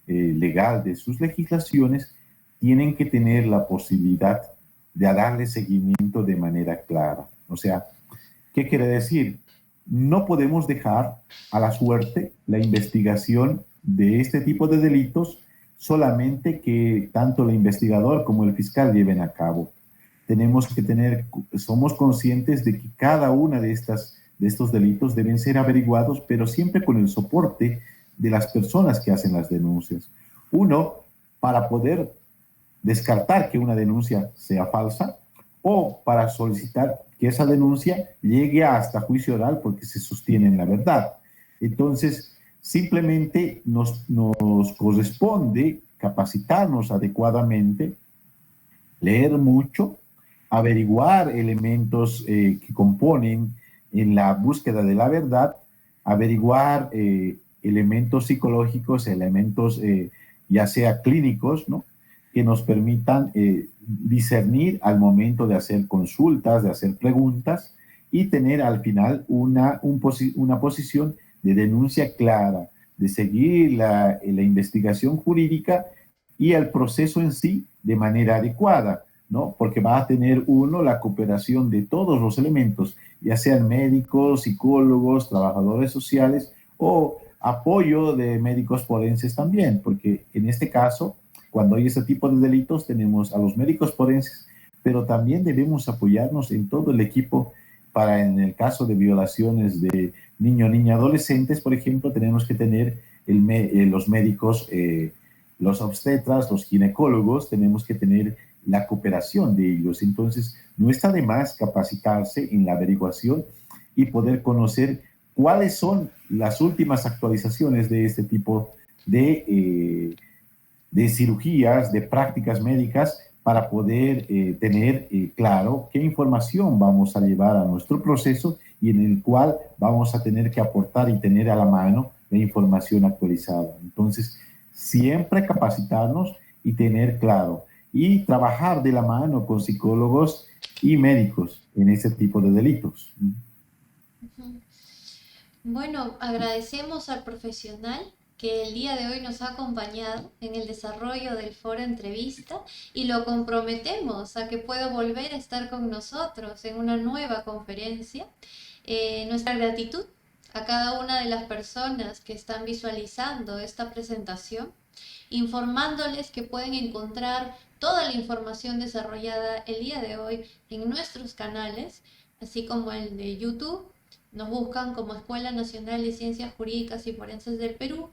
legal de sus legislaciones tienen que tener la posibilidad de darle seguimiento de manera clara. O sea, ¿qué quiere decir? No podemos dejar a la suerte la investigación de este tipo de delitos solamente que tanto el investigador como el fiscal lleven a cabo. Tenemos que somos conscientes de que cada una de estos delitos deben ser averiguados, pero siempre con el soporte de las personas que hacen las denuncias. Uno, para poder descartar que una denuncia sea falsa o para solicitar que esa denuncia llegue hasta juicio oral porque se sostiene en la verdad. Entonces, simplemente nos corresponde capacitarnos adecuadamente, leer mucho, averiguar elementos que componen en la búsqueda de la verdad, averiguar elementos psicológicos, elementos ya sea clínicos, ¿no? Que nos permitan discernir al momento de hacer consultas, de hacer preguntas y tener al final una posición de denuncia clara, de seguir la investigación jurídica y el proceso en sí de manera adecuada, ¿no? Porque va a tener uno la cooperación de todos los elementos, ya sean médicos, psicólogos, trabajadores sociales o apoyo de médicos forenses también, porque en este caso, cuando hay ese tipo de delitos, tenemos a los médicos forenses, pero también debemos apoyarnos en todo el equipo para, en el caso de violaciones de niño, niña, adolescentes, por ejemplo, tenemos que tener los médicos, los obstetras, los ginecólogos, tenemos que tener la cooperación de ellos. Entonces, no está de más capacitarse en la averiguación y poder conocer cuáles son las últimas actualizaciones de este tipo de cirugías, de prácticas médicas, para poder tener claro qué información vamos a llevar a nuestro proceso y en el cual vamos a tener que aportar y tener a la mano la información actualizada. Entonces, siempre capacitarnos y tener claro y trabajar de la mano con psicólogos y médicos en ese tipo de delitos. Bueno, agradecemos al profesional que el día de hoy nos ha acompañado en el desarrollo del foro entrevista y lo comprometemos a que pueda volver a estar con nosotros en una nueva conferencia. Nuestra gratitud a cada una de las personas que están visualizando esta presentación, informándoles que pueden encontrar toda la información desarrollada el día de hoy en nuestros canales, así como el de YouTube. Nos buscan como Escuela Nacional de Ciencias Jurídicas y Forenses del Perú.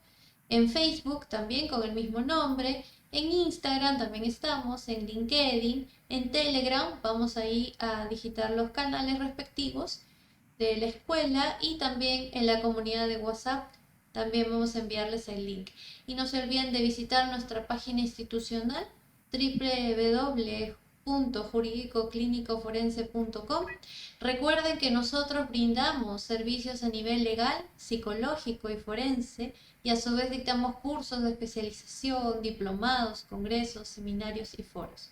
En Facebook también con el mismo nombre. En Instagram también estamos, en LinkedIn, en Telegram. Vamos ahí a digitar los canales respectivos de la escuela y también en la comunidad de WhatsApp. También vamos a enviarles el link. Y no se olviden de visitar nuestra página institucional www.juridicoclinicoforense.com. Recuerden que nosotros brindamos servicios a nivel legal, psicológico y forense, y a su vez dictamos cursos de especialización, diplomados, congresos, seminarios y foros.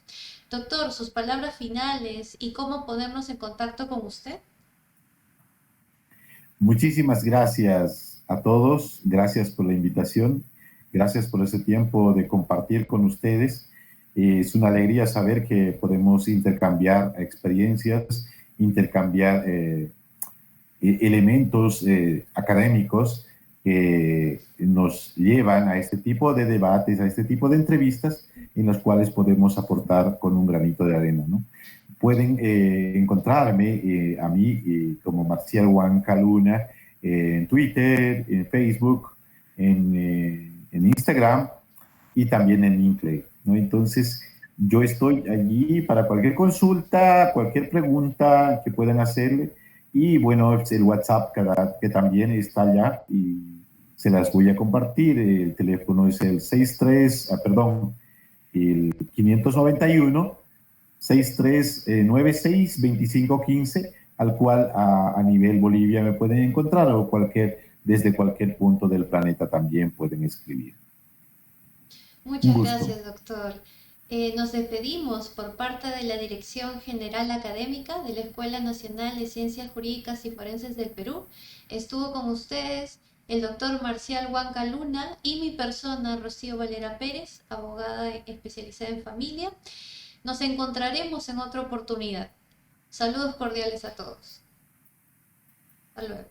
Doctor, sus palabras finales y cómo ponernos en contacto con usted. Muchísimas gracias a todos, gracias por la invitación, gracias por ese tiempo de compartir con ustedes. Es una alegría saber que podemos intercambiar experiencias, intercambiar elementos académicos que nos llevan a este tipo de debates, a este tipo de entrevistas en los cuales podemos aportar con un granito de arena, ¿no? Pueden encontrarme a mí como Marcial Huanca Luna en Twitter, en Facebook, en Instagram y también en Linktree, ¿no? Entonces, yo estoy allí para cualquier consulta, cualquier pregunta que puedan hacerle. Y bueno, el WhatsApp que también está allá y se las voy a compartir. El teléfono es el 591 6396 2515, al cual a nivel Bolivia me pueden encontrar o desde cualquier punto del planeta también pueden escribir. Muchas gracias, doctor. Nos despedimos por parte de la Dirección General Académica de la Escuela Nacional de Ciencias Jurídicas y Forenses del Perú. Estuvo con ustedes el doctor Marcial Huanca Luna y mi persona, Rocío Valera Pérez, abogada especializada en familia. Nos encontraremos en otra oportunidad. Saludos cordiales a todos. Hasta luego.